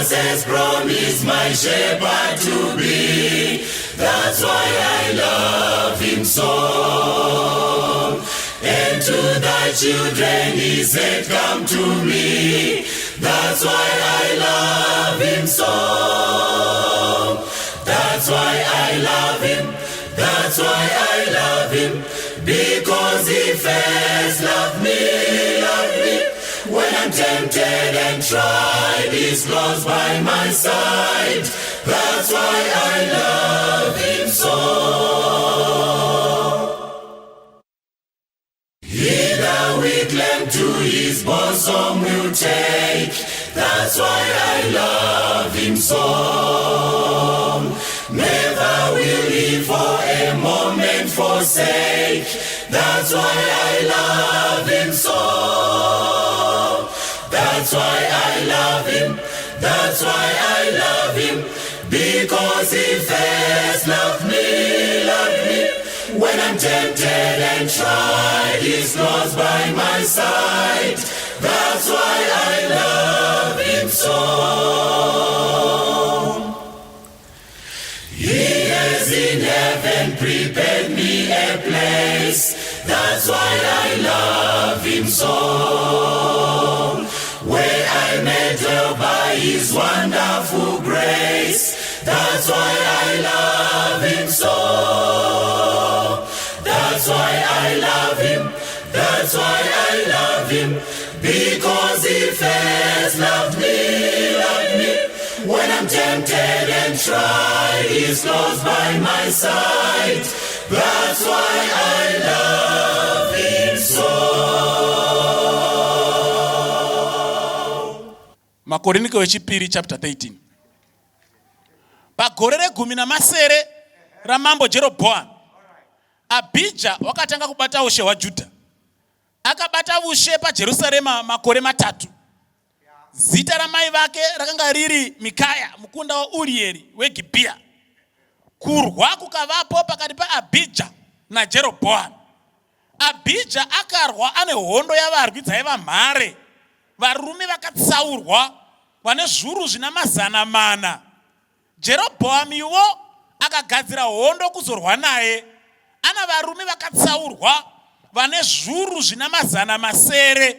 Jesus has promised my shepherd to be. That's why I love him so. And to thy children he said, come to me. That's why I love him so. That's why I love him. That's why I love him. Because he first loved me, loved me. When I'm tempted and tried, he's close by my side. That's why I love him so. He that we climb to his bosom will take. That's why I love him so. Never will he for a moment forsake. That's why I love him so. That's why I love him. That's why I love him. Because he first loved me, loved me. When I'm tempted and tried, he's close by my side. That's why I love him so. He has in heaven prepared me a place. That's why I love him so. Where I may dwell by his wonderful grace. That's why I love him so. That's why I love him. That's why I love him. Because he first loved me, loved me. When I'm tempted and tried, he's close by my side. That's why I love him so. Makorinike wechipiri chapter 13. Pagore regumi namasere ramambo Jerobhoamu, Abhija wakatanga kubata ushe hwaJudha. Akabata ushe paJerusarema makore 3. Zita ramai vake rakanga riri Mikaya, mukunda waUrieri weGibhea. Kurwa kukavapo pakati paAbhija naJerobhoamu. Abhija akarwa ane hondo yavarwi dzaiva mhare, varume vakatsaurwa vane zviuru zvina 400. Jerobhoamu iwo akagadzira hondo kuzorwa naye, ana varume vakatsaurwa vane zviuru zvina 700.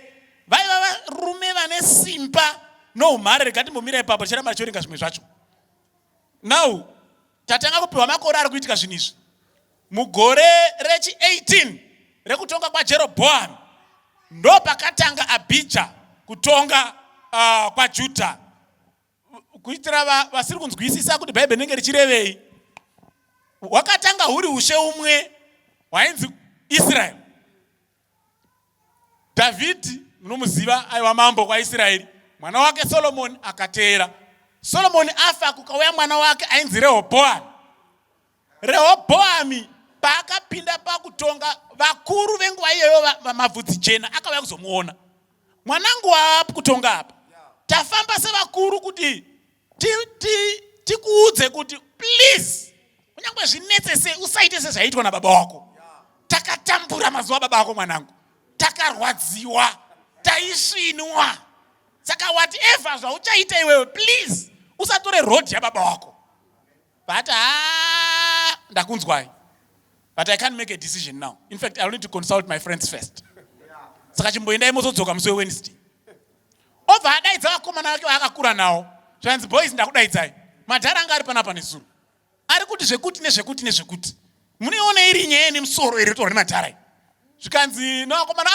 Vaiva varume vane simba noumhare. Regatimbomira ipapo chiramba choringa zvimwe zvacho. Now tatanga kupiwa makore ari kuitika zvinhu izvi. Mugore rechi-18 rekutonga kwaJerobhoamu ndo pakatanga Abhija kutonga kwaJudha. Kuitira vasiri kunzwisisa kuti Bhaibheri rinenge richirevei, wakatanga huri ushe umwe hwainzi Israeri. Dhavhidhi munomuziva aiva mambo kwaIsraeri. Mwana wake Solomoni akateera. Solomoni afa kukauya mwana wake ainzi Rehobhoamu. Rehobhoamu paakapinda pakutonga, vakuru venguva iyoyo mavhudzi chena akauya kuzomuona. Mwanangu waapo kutonga apa. Tafamba sevakuru kuti tikuudze kuti please, kunyangwe zvinetsese usaite sezvaitwa nababa wako. Takatambura mazuva baba wako mwanangu. Takarwadziwa, taisvinwa. Saka whatever zvauchaita iwewe, please usatore road yababa wako. But ndakunzwai. But I can't make a decision now. In fact, I'll need to consult my friends first. Saka chimboendai mozodzoka musi weWednesday. Obva adaidza vakomana vake vaakakura nawo. Zvanzi boys ndakudaidzai. Mandara anga ari panapa nezuro. Ari kuti zvekuti nezvekuti nezvekuti. Muniona iri nyaya ine musoro iri tori Mandara. Zvikanzi novakomana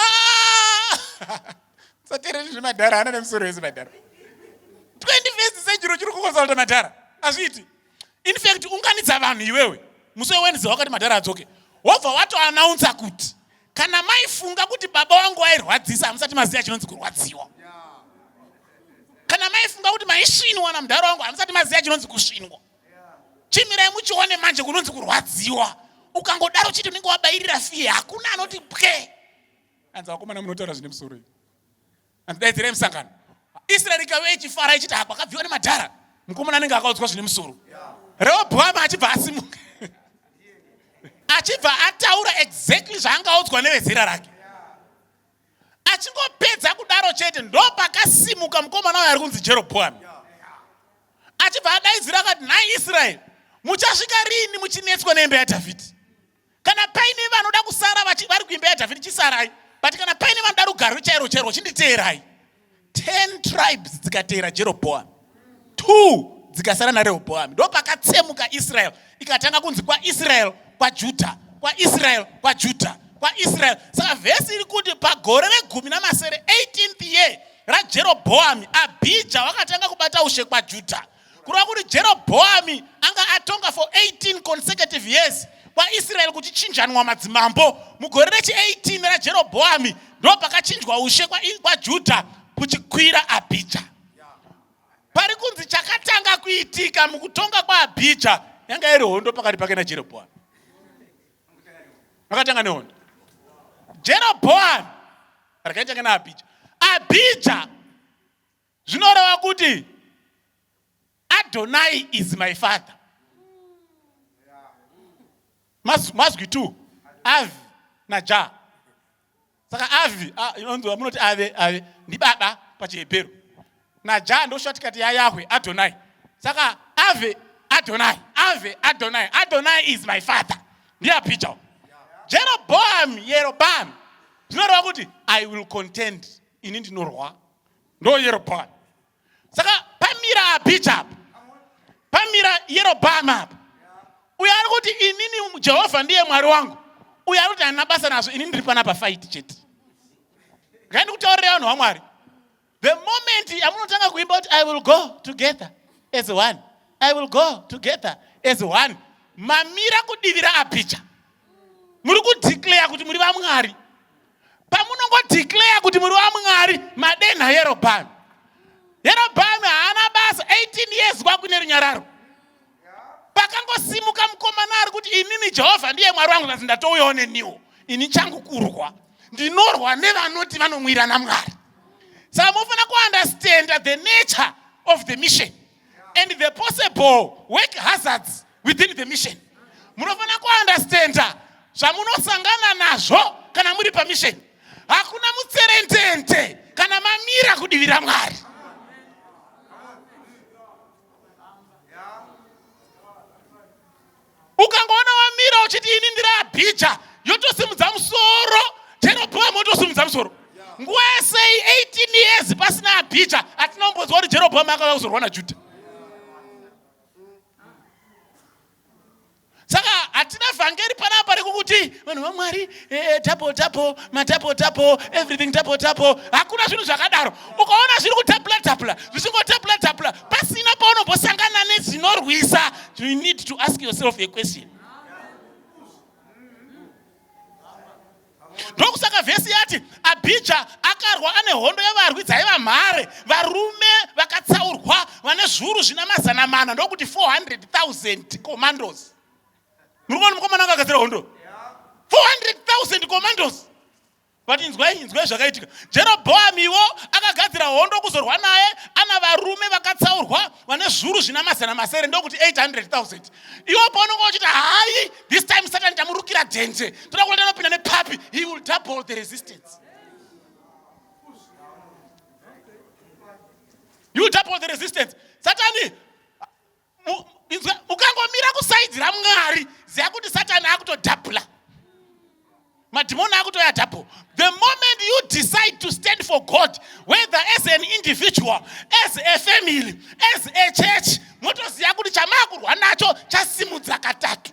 satereri zveMandara hana nemusoro wese Mandara. 21st century chiri kukonsulta Mandara. Azviti. In fact, unganidza vanhu iwewe. Musi weWednesday wakati Mandara adzoke. Wobva watoannounce kuti kana maifunga kuti baba wangu airwadzisa hamusati maziva chinonzi kurwadziwa. Kana maifunga kuti maisvinwa namudhara wangu hamusati maziva chinonzi kusvinwa. Chimirai muchione manje kunonzi kurwadziwa. Ukangodaro chiti unenge wabairira fiye, hakuna anoti pwe. Anza vakomana munotaura zvine musoro. Andidaidzire musangano. Israeri ikauya ichifara ichiti kwakabviwa neMandara. Mukomana anenge akaudzwa zvine musoro. Rehobhoamu achibva asimuka. Achibva ataura exactly zvaangaudzwa nevezera rake. Achingopedza kudaro chete ndo pakasimuka mukomana waye ari kunzi Jerobhoamu. achibva adaidzira akati, nhai Israel, muchasvika rini muchinetswa neimba yaDhavhidhi? Kana paine vanoda kusara vari kuimba yaDhavhidhi, chisarai. But kana paine vanoda rugare chairo chairo, chinditeerai. 10 tribes dzikateera Jerobhoamu, 2 dzikasara naRehobhoamu. Ndo pakatsemuka Israel, ikatanga kunzi kwaIsrael kwaJudha, kwaIsrael kwaJudha, kwaIsrael. Saka vhesi iri kuti pagore re18 18th year raJerobhoamu, Abhija wakatanga kubata ushe kwaJudha. Kureva kuti Jerobhoamu anga atonga for 18 consecutive years kwaIsrael kuchichinjanwa madzimambo. Mugore rechi18 raJerobhoamu ndo pakachinjwa ushe kwaJudha kuchikwira Abhija. Pari kunzi chakatanga kuitika mukutonga kwaAbhija yanga iri hondo pakati pake naJerobhoamu. Vakatanga nehondo. Jerobhoamu rakaitanga naAbhija. Abhija zvinoreva kuti Adonai is my father. Mazwi tu Avi na Ja. Saka Avi, munoti ave ndi baba pachiHebheru. Na Ja ndo shortcut ya Yahweh, Adonai. Saka Ave Adonai, Ave Adonai. Adonai is my father. Ndi Abhija. Yeroboam zvinoreva kuti I will contend, ini ndinorwa. Ndo Yeroboam. Saka pamira Abhija, pamira Yeroboam apa. Uyo ari kuti inini Jehovha ndiye Mwari wangu. Uyo ari kuti ana basa nazvo, ini ndiri panapa fight chete. Ngaini kutaurira vanhu vaMwari. The moment yamunotanga kuimba kuti I will go together as one, I will go together as one, mamira kudivira Abhija. Muri kudeclare kuti muri vaMwari. Pamunongodeclare kuti muri vaMwari, madenha Yeroboam. Yeroboam haana basa 18 years kwakune runyararo. Pakangosimuka mukomana ari kuti inini Jehovha ndiye Mwari wangu, asi ndatouyawo neniwo. Ini changu kurwa. Ndinorwa nevanoti vanomwira naMwari. Saka mufana kuunderstand the nature of the mission and the possible work hazards within the mission. Munofana kuunderstand zvamunosangana nazvo kana muri pamission. Hakuna mutserendende kana mamira kudivira Mwari. Ukangoona wamira uchiti ini ndiri Abhija, yotosimudza musoro, Jerobhoamu yotosimudza musoro. Nguva yesei 18 years pasina Abhija, atinombonzwa kuti Jerobhoamu akauya kuzorwa naJudha. Saka hatina vhangeri panapa rekuti vanhu vaMwari double, everything double. Hakuna zvinhu zvakadaro. Ukaona zviri kutapula, zvisingotapula, pasina paunombosangana nezvinorwisa. You need to ask yourself a question. Ndokusaka vhesi yati Abhija akarwa ane hondo yavarwi dzaiva mhare, varume vakatsaurwa vane zviuru zvina mazana mana, ndokuti 400,000 commandos. Murikuona mukomana akagadzira hondo 400,000 commandos. But inzwai zvakaitika. Jerobhoamu iwo akagadzira hondo kuzorwa naye, ana varume vakatsaurwa vane zviuru zvina mazana masere, ndokuti 800,000. Iwo paunonga uchiti hai, this time Satan tamurukira dhenje, toda kuenda nopinda nepapi, he will double the resistance. You will double the resistance. Satani ukangomira kusaidzira Mwari, ziya kuti Satani akutodhabhula. Madhimoni akutoyadhabho. The moment you decide to stand for God, whether as an individual, as a family, as a church, motoziya kuti chamakurwa nacho chasimudza katatu.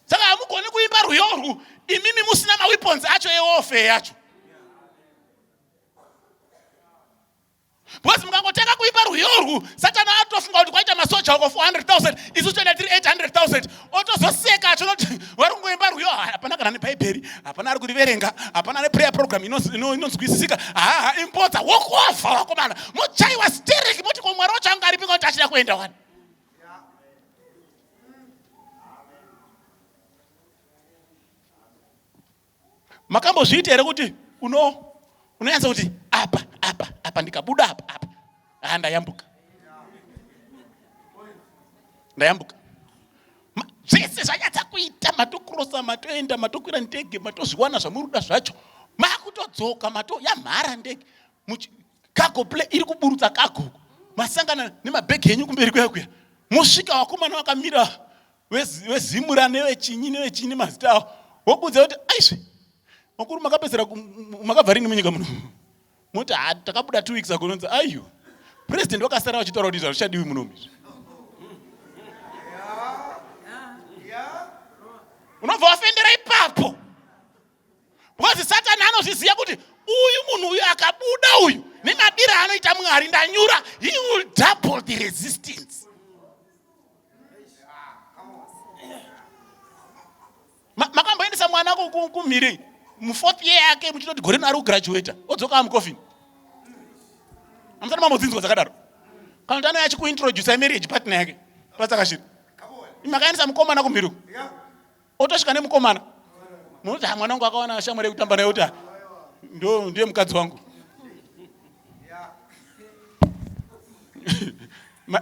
Saka hamugoni kuimba rwiyo imimi musina maweapons acho ewarfare yacho. Because mukangotanga kuimba rwiyo Satani atofunga kuti kwaita masoja wako 400,000, isu toenda tiri 800,000. Otozoseka achonoti vari kungoimba rwiyo, hapana kana neBhaibheri, hapana ari kuriverenga, hapana neprayer program inonzwisisika. Impodza walk off vakomana. Mochaiwa stereki moti ko Mwari wacho anga aripinga kuti achida kuenda wani. Makambozviita here kuti unoyanza kuti apa ndikabuda apa ndayambuka. Zvese zvanyatsa kuita, matokrosa, matoenda, matokwira ndege, matozviwana zvamuruda zvacho, makutodzoka, yamhara ndege. Cargo plane iri kuburutsa cargo. Masangana nemabhegi enyu kumberi kuya. Musvika vakomana vakamira vezimura nevechinyi mazita avo. Wobudza kuti aiswe. Makuru makapedzera makabvarini munyika muno. Moti takabuda 2 weeks ago nonzi ayo. President wakasara vachitaura kuti zvichadiwi muno. Unobva wafendera ipapo. Because Satan anozviziva kuti uyu munhu uyu akabuda uyu nemabira anoita Mwari ndanyura, he will double the resistance. Makamboendesa mwana wako kumhiri mu4th year yake muchitoti gore ari kugraduate odzoka amukofini. Amusana mamodzinzwa dzakadaro. Kana tano yachikuintroduce marriage partner yake. Patsakashira. Imakaendesa mukomana kumhiri. Otosvika nemukomana. Munoti mwana wangu akawana shamwari yekutamba naye kuti ndiye mukadzi wangu.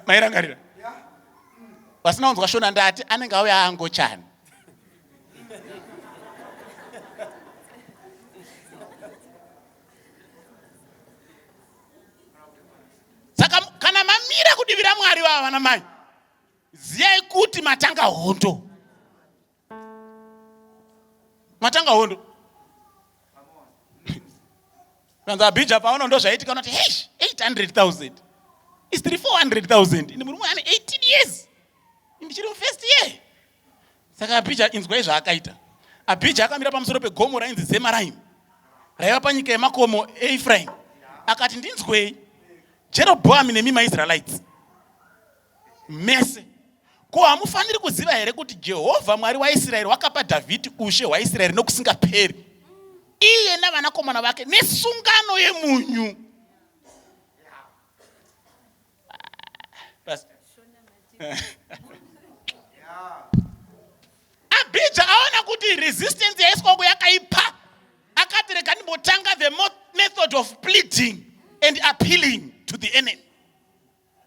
Mairangarira. Pasina unzwa shona ndati anenge auya angochani. Saka kana mamira kudivira Mwari wava vana mai. Ziyai kuti matanga hondo. Matanga hondo. Kanza bija paona ndo zvaitika unoti hey 800,000. Is 400,000. Indi muri mwana 18 years. Ndichiri mu first year. Saka bija inzwa izvaakaita. Abija akamira pamusoro pegomo rainzi Zemaraim. Raiva panyika yemakomo Ephraim. Akati ndinzwei. Jeroboam nemi Israelites. Mese. Ko hamufaniri kuziva here kuti Jehovha Mwari waIsraeri wakapa Dhavhidhi ushe hwaIsraeri nokusingaperi. Iye navanakomana vake nesungano yemunyu. Abija aona kuti resistance yaiswa yakaipa. Akati rega ndimbotanga the method of pleading and appealing to the enemy.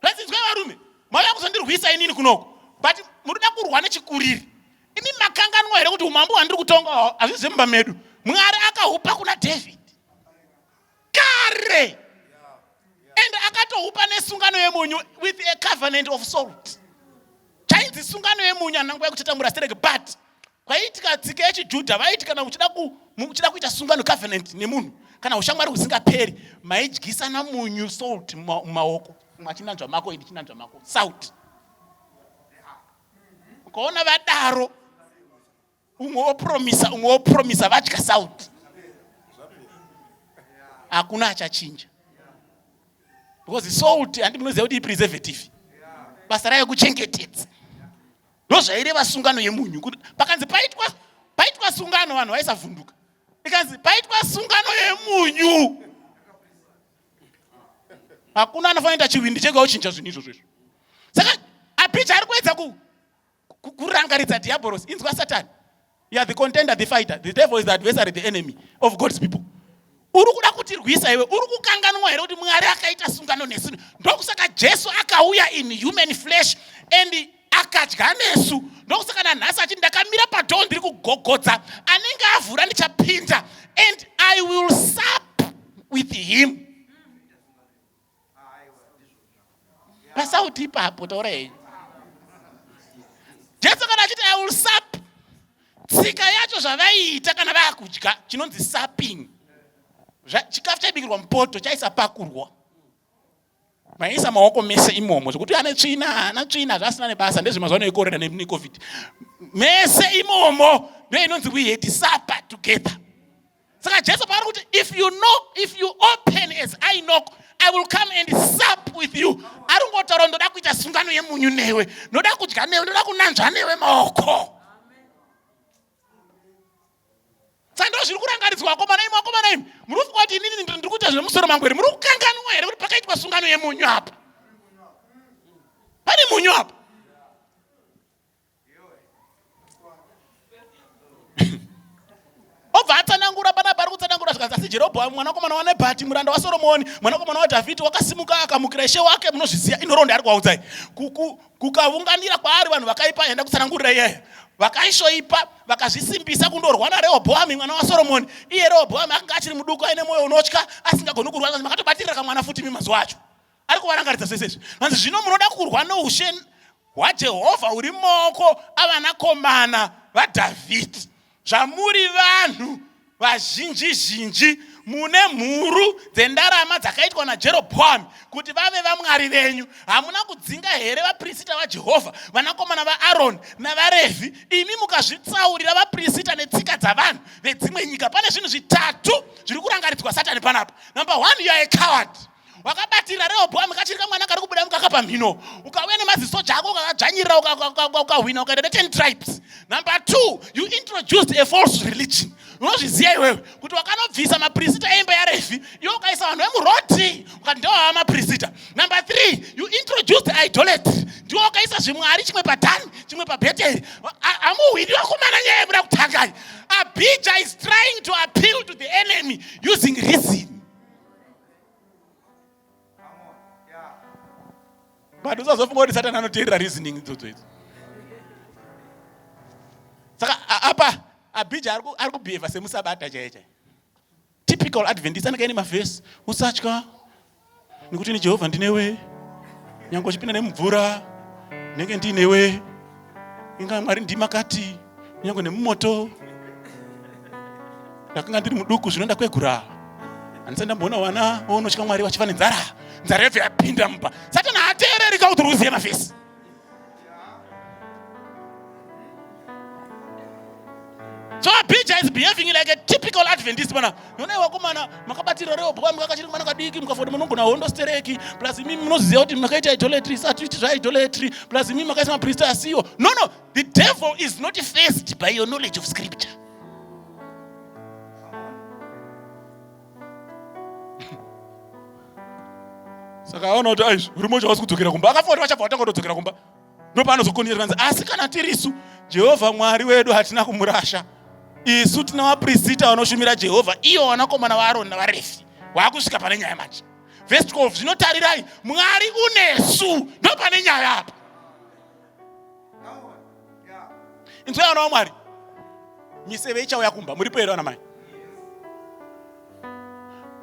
Razinzwe varume, mauya kuzondirwisa inini kunoko. But muruda kurwa nechikuriri. Imi makanganwa here kuti umambo hwandiri kutonga hazvizi mumba medu. Mwari akahupa kuna David. Kare. And akatohupa nesungano yemunyu with a covenant of salt. Chainzi sungano yemunyu ananguva yekutatambura stereke, but kwaitika tsika yechiJudha vaiti kana muchida kuita sungano covenant nemunhu kana ushamwari husingaperi maidyisana munyu salt mumaoko. Machinanzva mako indi chinanzva mako salt. Ukaona vadaro umwe opromisa vadya salt. Hakuna achachinja. Because salt handi munoziva kuti preservative. Basa rayo kuchengetedza. Ndozvaireva sungano yemunyu. Pakanzi paitwa sungano vanhu vaisavhunduka. Ikanzi paitwa sungano yemunyu. Hakuna anofanira chiwindi chega uchinja zvinhu izvozvo. Saka Abija ari kuedza kurangaridza diabolos. Inzwa Satan. You are the contender, the fighter. The devil is the adversary, the enemy of God's people. Uri kuda kutirwisa iwe, uri kukanganwa here kuti Mwari akaita sungano nesu. Ndokusaka Jesu akauya in human flesh and akadya nesu. Ndokusaka nanhasi achiti ndakamira padoo ndiri kugogodza, anenge avhura ndichapinda and I will sup with him. Pasauti ipapo taurei. Jesu kana achiti I will sup. Tsika yacho zvavaiita kana vakudya chinonzi supping. Chikafu chaibikirwa mupoto chaisapakurwa. Maisa maoko mese imomo zvokuti ane tsvina zvasina nebasa ndezvemazuva anoikorera neCovid. Mese imomo ndio inonzi we had supper together. Saka Jesu paari kuti if you open as I knock, I will come and sup with you. Aringotaura ndoda kuita sungano yemunyu newe, ndoda kudya newe, ndoda kunanzva newe maoko. Sando zviri kurangaridzwa vakomana imi muri kufunga kuti inini ndiri kuita zvemusoro mangu here, muri kukanganwa here kuti pakaitwa sungano yemunyu apa. Pane munyu apa. Obva atsanangura panapa ari kutsanangura zvikanzi asi Jeroboamu mwanakomana waNebhati muranda waSoromoni mwanakomana waDhavhidhi wakasimuka akamukira Ishe wake munozviziva. Inhoroondo ari kuwaudzai kukaunganira kwaari vanhu vakaipa enda kutsanangurira iyaya. vakaishoipa vakazvisimbisa kundorwa naRehobhoami mwana waSoromoni. Iye Rehobhoami akanga achiri muduku aine mwoyo unotya asingagoni kurwa. Makatobatirira kamwana futi mazuva acho. Ari kuvarangaridza zvese izvi. Vanzi zvino munoda kurwa noushe hwaJehovha uri mumaoko avanakomana vaDhavhidhi. Zvamuri vanhu vazhinji mune mhuru dzendarama dzakaitwa naJerobhoamu kuti vave vamwari venyu. Hamuna kudzinga here vaprista vaJehovha, vanakomana vaAroni navaRevhi, imi mukazvitsaurira vaprista netsika dzavanhu vedzimwe nyika. Pane zvinhu zvitatu zviri kurangaridzwa Satani panapa. Number 1, you are a coward. Wakabatira Rehobhoamu kachiri kamwana kari kubuda mukaka pamhino. Ukauya nemazisoja ako ukakadzvanyirira ukahwina ukaenda 10 tribes. Number 2, you introduced a false religion. Unozviziva iwewe kuti wakanobvisa maprista eimba yaRevhi, iwe ukaisa vanhu vemuRoti ukati ndiwo vava maprista. Number 3, you introduced idolatry. Ndiwo wakaisa zvimwari, chimwe paDhani chimwe paBheteri. Hamuhwini vakomana nyaya yemuda kutanga. Abijah is trying to appeal to the enemy using reason. But usazofunga kuti Satani anoteerera reasoning idzodzo idzi. Saka apa Abijah ari kubhehave semusabata chaiye. Typical Adventist anenge mavhesi, usatya nekuti ni Jehovha ndinewe, nyange uchipinda nemumvura ndinenge ndinewe, inga Mwari ndimakati nyange nemumoto. Ndakanga ndiri muduku zvino ndakwegura. Handisati ndamboona wana unotya Mwari vachiva nenzara. Nzara yabva yapinda mumba. Satani haateereri kuti uzive mavhesi. So Abijah is behaving like a typical Adventist mana. Nona wakomana makabatira Rehobhoamu kakachiri mwana kadiki mukafoti munongona hondo stereki plus mimi munoziva kuti makaita idolatry satuiti zva-idolatry plus mimi makaisa maprista asiwo. No, the devil is not faced by your knowledge of Scripture. Saka aona kuti aizvo uri mocha wasi kudzokera kumba. Akafoti vachabva vatanga kutodzokera kumba. Ndopaanozokonera kanzi asi kana tirisu Jehovha Mwari wedu hatina kumurasha. Isu tina vaprista vanoshumira Jehovha, iyo vanakomana vaAroni navaRevhi. Waakusvika pane nyaya manje. Verse 12 zvinotarirai Mwari unesu. Ndo pane nyaya apa. Inzwai vana vaMwari. Miseve ichauya kumba. Muripo here vana mai?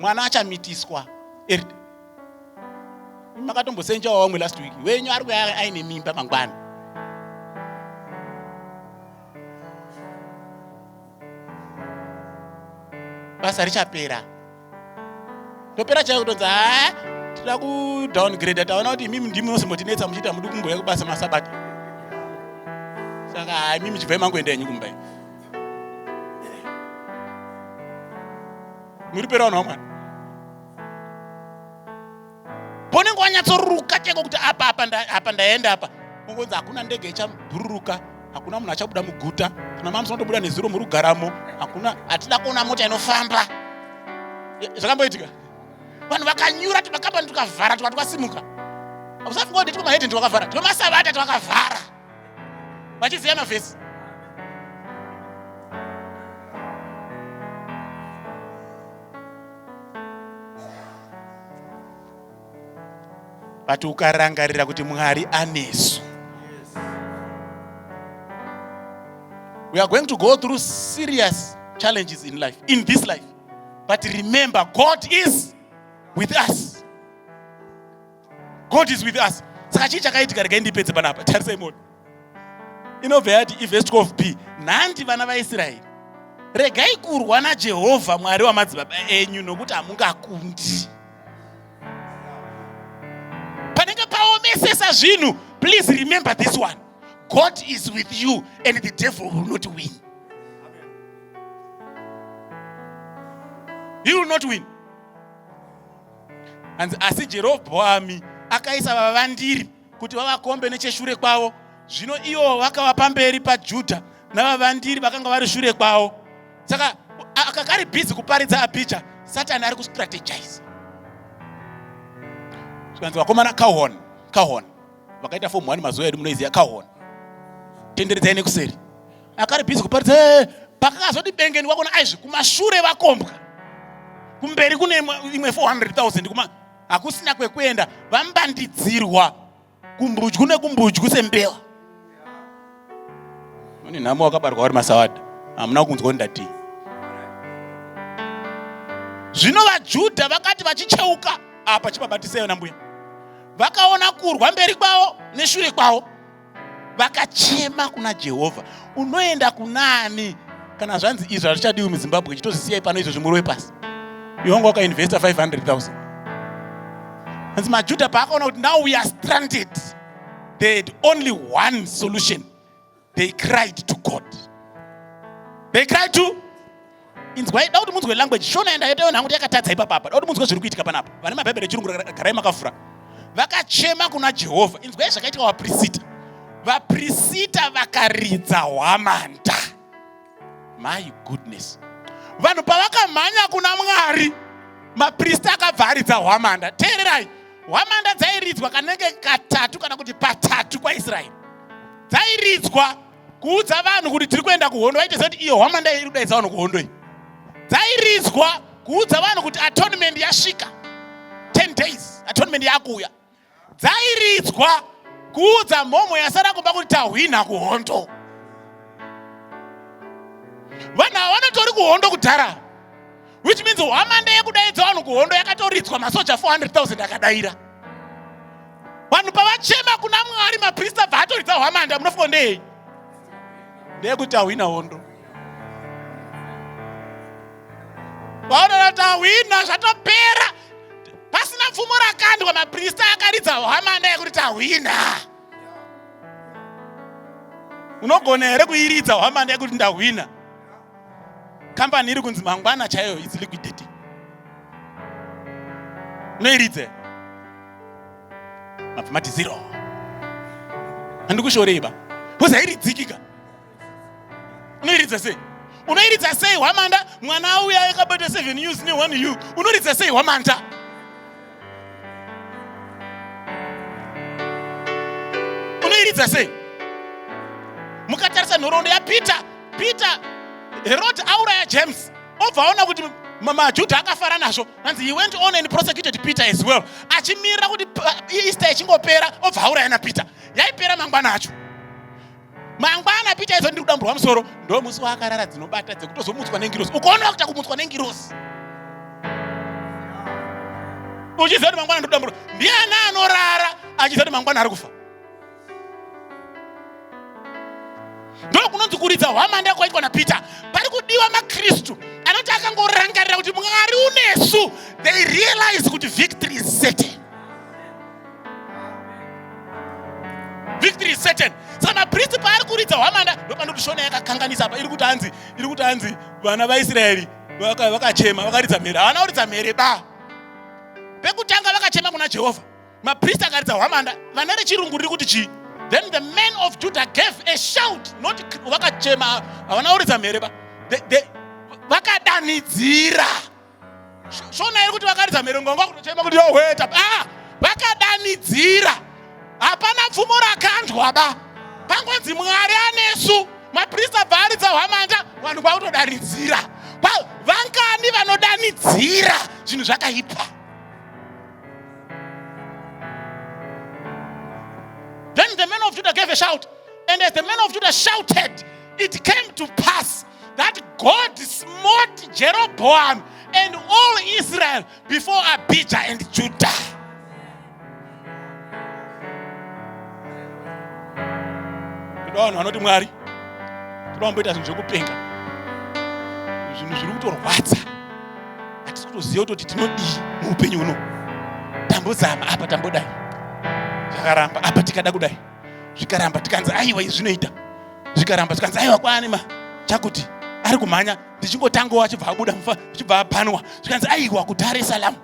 Mwana achamitiswa. Makatombosenjawo wamwe last week. Wenyu ari kuya aine mimba mangwana. Basa richapera. Topera chaiyo kutonza tida kudowngrade. Taona kuti mimi ndimi munosimbotinetsa muchiita muduku kumboya kubasa masabata. Saka mimi chibva mangoenda yenyu kumba. Muripera vanhu vamwana. Ponenge wanyatsoruka cheko kuti apa ndaenda apa. Ungonza hakuna ndege ichabhururuka, hakuna munhu achabuda muguta, kana mama munotobuda nezuro murugaramo, hakuna atida kuona mota inofamba. Zvakamboitika. Vanhu vakanyura tukakamba tukavhara tukasimuka. Usafunga kuti tiko mahedhi twakavhara, tiko masabata twakavhara. Vachiziva mavhesi. But ukarangarira kuti Mwari anesu. We are going to go through serious challenges in life, in this life. But remember, God is with us. God is with us. Saka chii chakaitika rega ndipedze panapa. Tarisai moni. Inobva yati verse 12b. Nandi vana vaIsraeri, regai kurwa naJehovha Mwari wamadzibaba enyu nokuti hamungakundi. Panenge paomesesa zvinhu, please remember this one. God is with you and the devil will not win. He will not win. And asi Jerobhoami akaisa vavandiri kuti vavakombe necheshure kwavo. Zvino ivo vakava pamberi paJudha navavandiri vakanga vari shure kwavo. Saka akakari busy kuparidza Abijah, Satani ari kustrategize. Skanzi vakomana kahon. Vakaita form 1 mazuva edu munoiziva kahon. Tenderedzai nekuseri. Akari busy kuparidza pakazoti bengeni wakona aizvi kumashure vakombwa. Kumberi kune imwe 400,000 kuma hakusina kwekuenda, vambandidzirwa kumbudyu nekumbudyu sembewa. Mune nhamo wakabarwa uri masawadha. Hamuna kunzwa ndati. Zvino vaJudha vakati vachicheuka apa chibhabhatiseyo nambuya. Vakaona kurwa mberi kwavo neshure kwavo. Vakachema kuna Jehovha. Unoenda kunani? Kana zvanzi izvo hazvichadiwi muZimbabwe chitozisiyai pano izvo zvimurwe pasi. Yongo wakainvesta 500,000. Hanzi maJudha paakaona kuti now we are stranded. They had only one solution. They cried to God. They cried to inzwai dauti munzwe language shona enda yeteyo nangu yakatadza ipapa. Dauti munzwe zviri kuitika panapa. Vane mabhebheri echirungu garai makafura. Vakachema kuna Jehovha. Inzwai zvakaitika vaprista. Vaprista vakaridza hwamanda. My goodness. Vanhu pavakamhanya kuna Mwari, maprista akabva aridza hwamanda. Teererai, hwamanda dzairidzwa kanenge katatu kana kuti patatu kwaIsraeri. Dzairidzwa kuudza vanhu kuti tiri kuenda kuhondo. Vaite sekuti iyo hwamanda iri kudaidza vanhu kuhondo iyi. Dzairidzwa kuudza vanhu kuti atonement yasvika. 10 days atonement yakuya. Dzairidzwa kuudza mhomho yasara kumba kuti tahwina kuhondo. Vanhu vanotori kuhondo kudhara. Which means hwamanda yekudaidza vanhu kuhondo yakatoridzwa masoja 400,000 akadaira. Vanhu pavachema kuna Mwari maprista vatoridza hwamanda munofunga ndei? Ndeyekuti tahwina hondo. Vaona tahwina zvatopera. Pasina pfumo rakandwa maprista akaridza hwamanda yekuti tahwina. Unogona here kuiridza hwamanda yekuti ndahwina? Kambani iri kunzi Mangwana chaiyo is liquidating. Unoiridze? Mapfumati 0. Handikushoreba. Uzairidzikika. Unoiridza sei? Unoiridza sei hwamanda? Mwana uya akabata 7 years ne 1 year. Unoiridza sei hwamanda? Unoiridza sei? Mukatarisa nhoroondo yaPeter. Herod auraya James. Obvaona kuti maJudha akafara nazvo. Hanzi he went on and prosecuted Peter as well. Achimirira kuti Easter ichingopera obva auraya naPeter. Yaipera mangwana acho. Mangwana Peter izvo ndiri kudamburwa musoro. Ndo musi waakarara dzinobata dzekutozomutswa nengirosi. Ukaona kuti kumutswa nengirosi. Uchiziva kuti mangwana ndodamburwa. Ndiani anorara achiziva kuti mangwana ari kufa. Ndo kunonzi kuridza hwamanda kwaitwa naPeter. Pari kudiwa maKristu anoti akangorangarira kuti Mwari unesu. They realize kuti victory is certain. Victory is certain. Saka maprista paari kuridza hwamanda ndo panoti shona yakakanganisa apa iri kuti hanzi vana vaIsraeri vakachema vakaridza mhere. Havana kuridza mhere ba. Pekutanga vakachema kuna Jehovha. Maprista akaridza hwamanda. Vana rechirungu riri kuti chii? Then the men of Judah gave a shout. Not vakachema. Havana kuridza mhere ba. Vakadanidzira. Shona iri kuti vakaridza mhere ngonga kutochema kuti yo wait up. Vakadanidzira. Hapana pfumo rakandwa ba. Pangonzi Mwari anesu. Maprista varidza hwamanda. Vanhu vakutodanidzira. Vangani vanodanidzira zvinhu zvakaipa. Then the men of Judah gave a shout. And as the men of Judah shouted, it came to pass that God smote Jeroboam and all Israel before Abijah and Judah. Vanhu vanoti Mwari tinomboita zvinhu zvekupenga. Zvinhu zviri kutorwadza. Hatisi kutoziva kuti tinodii muupenyu uno. Tambozama apa tambodai. Zvakaramba apa tikada kudai. Zvikaramba tikanzi aiwa izvi zvinoita. Zvikaramba tikanzi aiwa kwaane chakuti ari kumhanya ndichingotangawo achibva abuda mufa achibva apanwa. Zvikanzi aiwa kuDar es Salaam.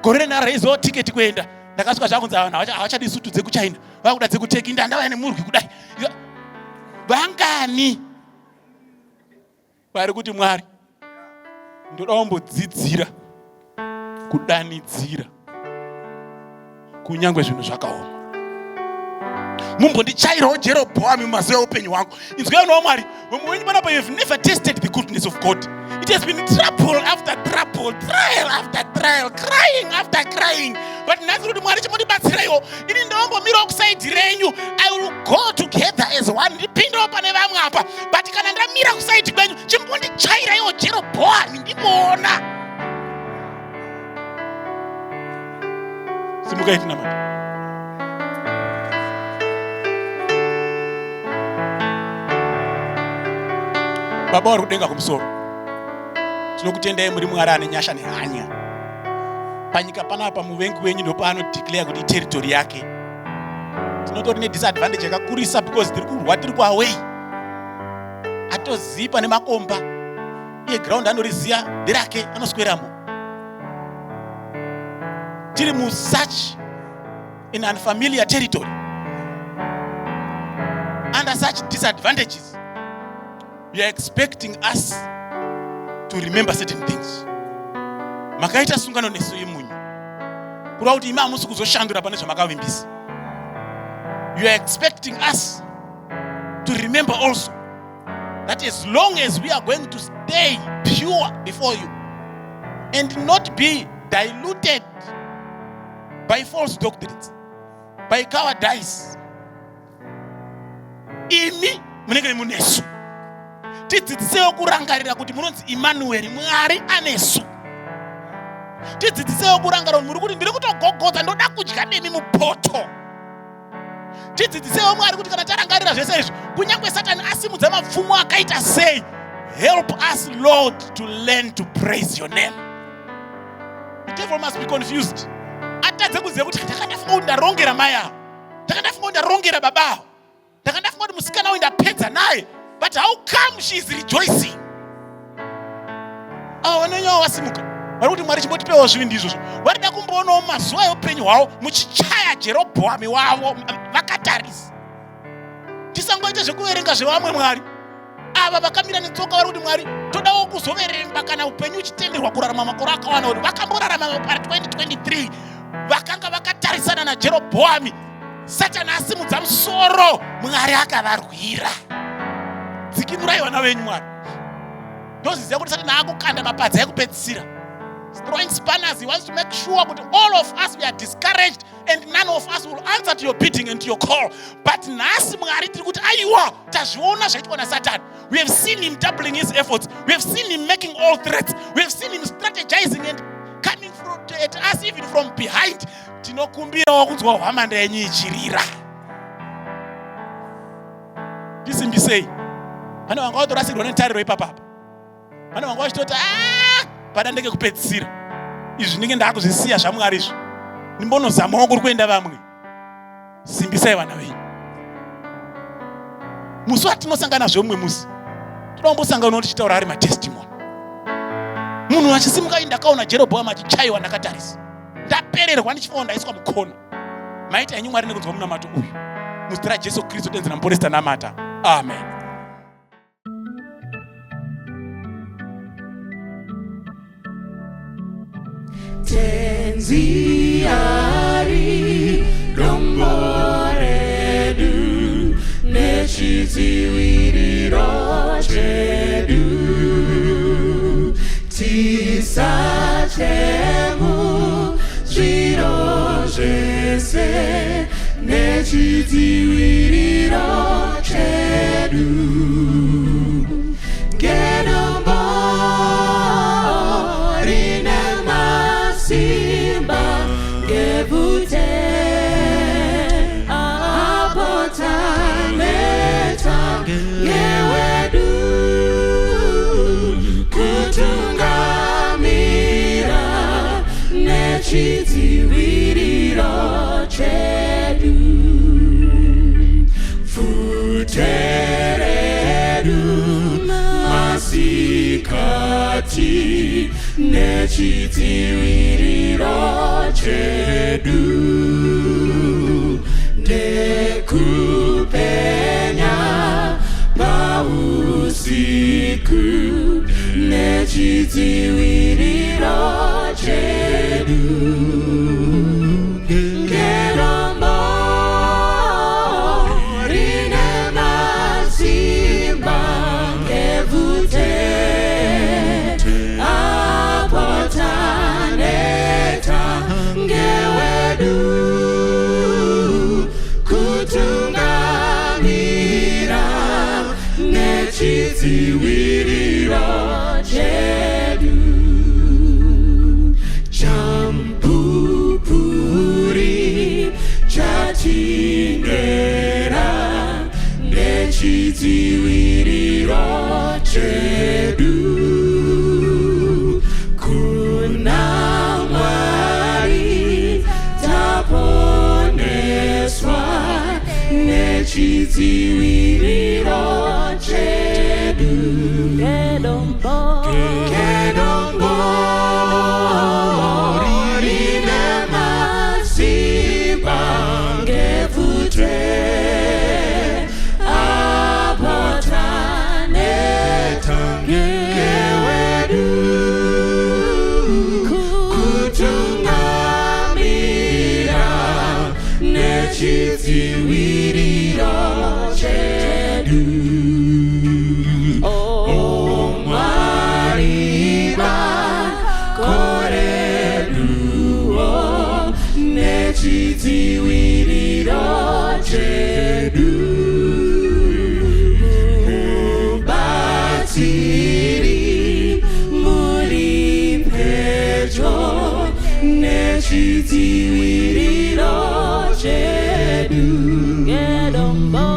Gore renhara reizowo tiketi kuenda. Ndakasvika zvakunzi vanhu havachadi sutu dzekuChina. Vakuda dzekuTurkey ndandauya nemurwi kudai. Vangani vari kuti Mwari ndoda kumbodzidzira kudanidzira kunyangwe zvinhu zvakaoma. Mumbondichairawo Jeroboam mumazuva eupenyu hwangu. Inzwai nawo Mwari. When you have never tasted the goodness of God. It has been trouble after trouble, trial after trial, crying after crying. But nothing to manage money but trial. In the number miracle side renyu, I will go together as one. Depend upon never mapa. But can under miracle side renyu, Chimpondi China or Jeroboam in the morning. Simuka itinamani. Baba uri kudenga kumusoro. Tinokutendai muri Mwari ane nyasha nehanya. Panyika panapa muvengi wenyu ndopa anodeclare kuti territory yake. Tinotori ne disadvantage yakakurisa because tiri kurwa tiri kuaway. Atozipa nemakomba. Iye ground anoriziya nderake anosweramo. Tiri mu search in unfamiliar territory. Under such disadvantages, we are expecting us to remember certain things. Makaita sungano nesu yemunyu. Kura kuti ima musu kuzoshandura pane zvamakavimbisa. You are expecting us to remember also that as long as we are going to stay pure before you and not be diluted by false doctrines, by cowardice, imi munenge munesu. Tidzidzisewo kurangarira kuti munonzi Emmanuel, Mwari anesu. Tidzidzisewo kurangarira kuti muri kuti ndiri kutogogodza ndoda kudya nemi mupoto. Tidzidzisewo Mwari kuti kana tarangarira zvese izvi, kunyange Satani asimudza mapfumo akaita sei, help us Lord to learn to praise your name. The devil must be confused. Atadze kuziva kuti ndakadafunga kuti ndarongera mai awo, ndakadafunga kuti ndarongera baba awo, ndakadafunga kuti musikana uyu ndapedza naye. But how come she is rejoicing? Vanonyawo vasimuka. Vari kuti Mwari chimbotipewo zvivindi izvozvo. Varida kumboonawo mazuva eupenyu hwavo muchichaya Jerobhoamu wavo vakatarisa. Tisangoite zvekuverenga zvevamwe Mwari. Ava vakamira netsoka vari kuti Mwari todawo kuzoverenga kana upenyu uchitenderwa kurarama makore akawanda kuti vakamborarama makore 2023 vakanga vakatarisana naJerobhoamu. Satani asimudza musoro, Mwari akavarwira. Dzikinurai vana venyu Mwari. Ndoziziva kuti Satani akukanda mapadza ekupedzisira. Throwing spanners, he wants to make sure that all of us we are discouraged and none of us will answer to your bidding and to your call. But nasi Mwari tiri kuti aiwa tazviona zvaitwa naSatani. We have seen him doubling his efforts. We have seen him making all threats. We have seen him strategizing and coming at us even from behind. Tinokumbirawo kunzwa hwamanda yenyu ichirira. Ndisimbisei. Vana vanga vatorasirwa netariro ipapapa. Vana vanga vachitoti pada ndenge kupedzisira. Izvi ndinge ndakuzvisiya zvaMwari izvi. Ndimbonozamawo kuri kuenda vamwe. Simbisai vana venyu. Musi watinosangana zvomwe musi. Toda kumbosangana tichitaura ari matestimony. Munhu achisimuka ndakaona Jerobhoamu achichaiwa ndakatarisa. Ndapererwa ndichifawo ndaiswa mukono. Maita yenyu Mwari nekunzwa munamato uyu. Muzita raJesu Kristu tenzera muporesta namata. Amen. Tenziari domboredu nechidziviriro chedu tisachemu zviro zvese nechidziviriro chedu chidziviriro chedu futeredu masikati nechidziviriro chedu ndekupenya pausiku nechidziviriro chedu ngerombo rine masimba ngevute nechidziviriro chedu. Champupuri chatingera nechidziviriro chedu. Kuna Mwari taponeswa nechidziviriro chedu. Kedombo rine masimba ngevute apotane tangewedu. Kutungamira nechidziviriro chedu. Nechidziviriro chedu. Mubatsiri muri pedyo nechidziviriro chedu. Kedombo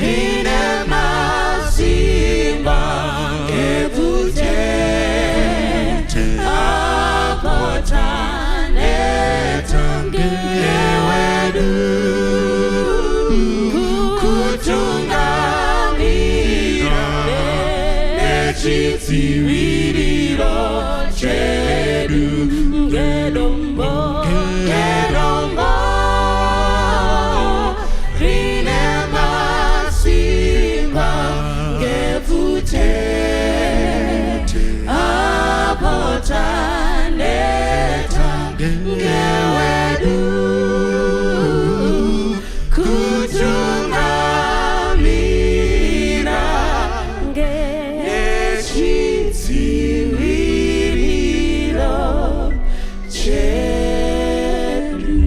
rine masimba ngevute apotane tangewedu. Kutungamira nechidziviriro chedu. Kedombo rine masimba ngevute apotane tangewedu. Kutungamira nechidziviriro chedu.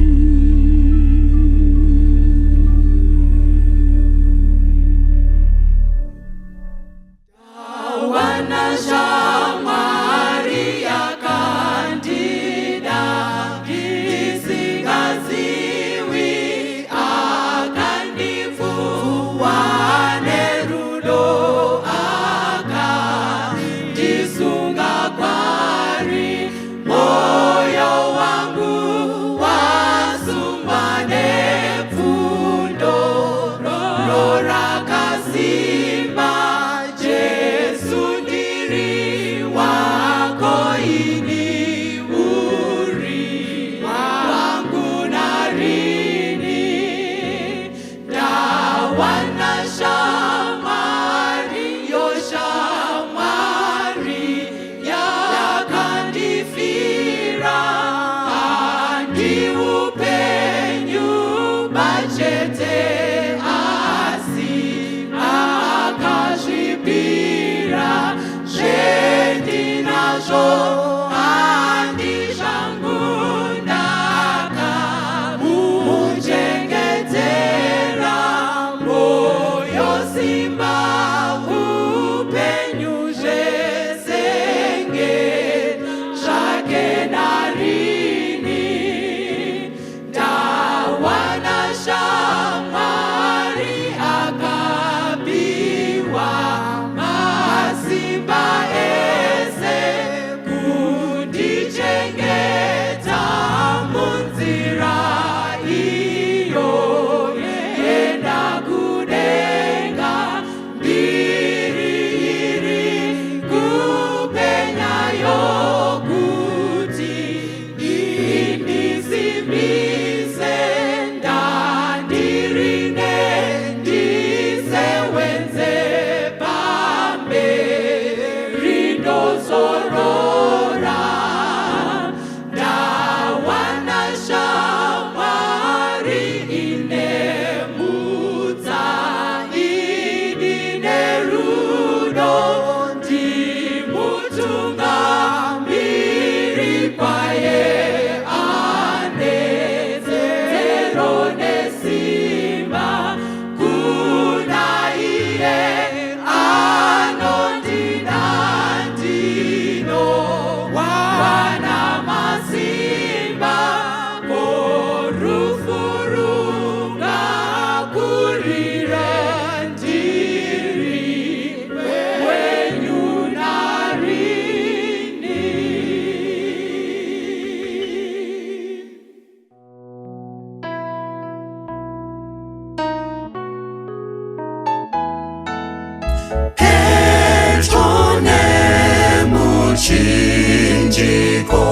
pedyo nemuchinjiko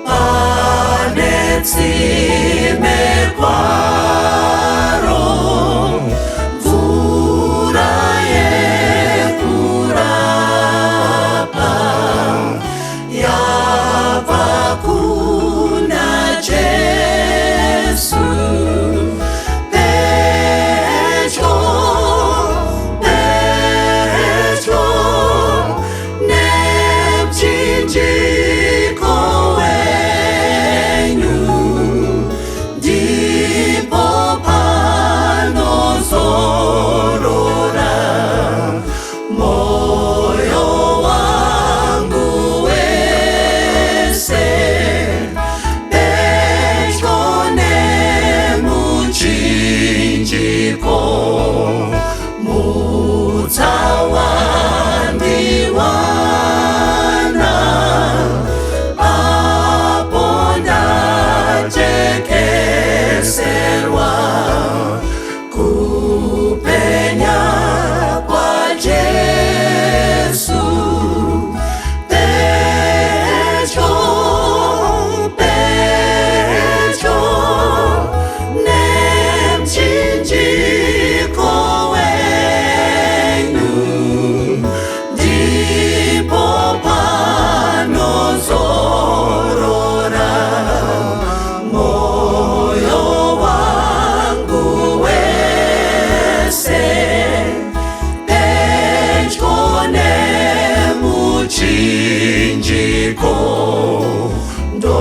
pane tsime kwaro mvura yekurapa yabva kuna Jesu. Pedyo nemuchinjiko wenyu ndipo panozorora moyo wangu wese. Pedyo nemuchinjiko mutsawandiwana apo ndajekeserwa kupenya kwa Jesu. Pedyo nemuchinjiko wenyu ndipo panozorora moyo wangu wese. Pedyo nemuchinjiko ndo